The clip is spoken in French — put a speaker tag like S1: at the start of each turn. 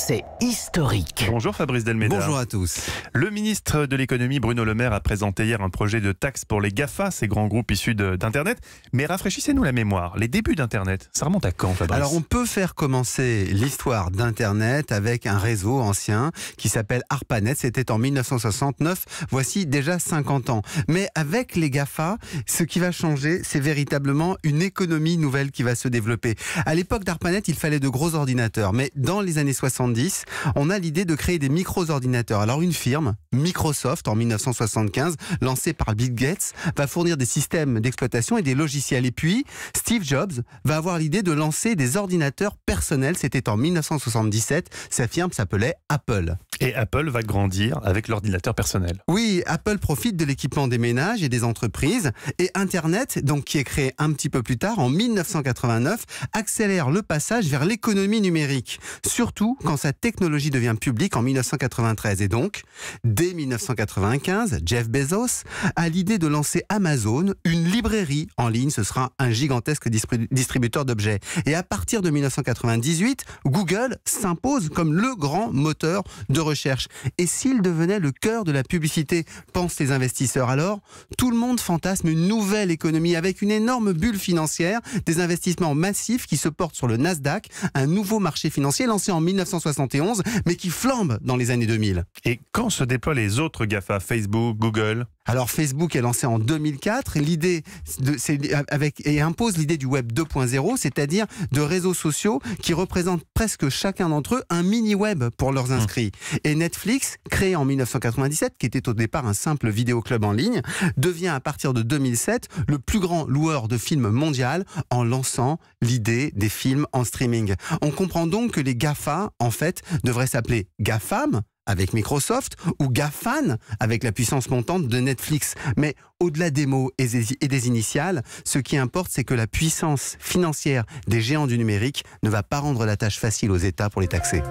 S1: c'est historique.
S2: Bonjour Fabrice Delméda.
S3: Bonjour à tous.
S2: Le ministre de l'économie Bruno Le Maire a présenté hier un projet de taxe pour les GAFA, ces grands groupes issus d'Internet. Mais rafraîchissez-nous la mémoire. Les débuts d'Internet, ça remonte à quand, Fabrice?
S3: Alors on peut faire commencer l'histoire d'Internet avec un réseau ancien qui s'appelle ARPANET. C'était en 1969, voici déjà 50 ans. Mais avec les GAFA, ce qui va changer, c'est véritablement une économie nouvelle qui va se développer. À l'époque d'ARPANET, il fallait de gros ordinateurs. Mais dans les années 70, on a l'idée de créer des micro-ordinateurs. Alors une firme, Microsoft, en 1975, lancée par Bill Gates, va fournir des systèmes d'exploitation et des logiciels. Et puis, Steve Jobs va avoir l'idée de lancer des ordinateurs personnels. C'était en 1977. Sa firme s'appelait Apple.
S2: Et Apple va grandir avec l'ordinateur personnel.
S3: Oui, Apple profite de l'équipement des ménages et des entreprises. Et Internet, donc qui est créé un petit peu plus tard, en 1989, accélère le passage vers l'économie numérique. Surtout quand sa technologie devient publique en 1993. Et donc, dès 1995, Jeff Bezos a l'idée de lancer Amazon, une librairie en ligne. Ce sera un gigantesque distributeur d'objets. Et à partir de 1998, Google s'impose comme le grand moteur de recherche. Et s'il devenait le cœur de la publicité, pensent les investisseurs, alors tout le monde fantasme une nouvelle économie avec une énorme bulle financière, des investissements massifs qui se portent sur le Nasdaq, un nouveau marché financier lancé en 1971, mais qui flambe dans les années 2000.
S2: Et quand se déploient les autres GAFA, Facebook, Google?
S3: Alors Facebook est lancé en 2004 et impose l'idée du web 2.0, c'est-à-dire de réseaux sociaux qui représentent presque chacun d'entre eux un mini-web pour leurs inscrits. Et Netflix, créé en 1997, qui était au départ un simple vidéoclub en ligne, devient à partir de 2007 le plus grand loueur de films mondial en lançant l'idée des films en streaming. On comprend donc que les GAFA, en fait, devraient s'appeler GAFAM, avec Microsoft, ou GAFAN, avec la puissance montante de Netflix. Mais au-delà des mots et des initiales, ce qui importe, c'est que la puissance financière des géants du numérique ne va pas rendre la tâche facile aux États pour les taxer.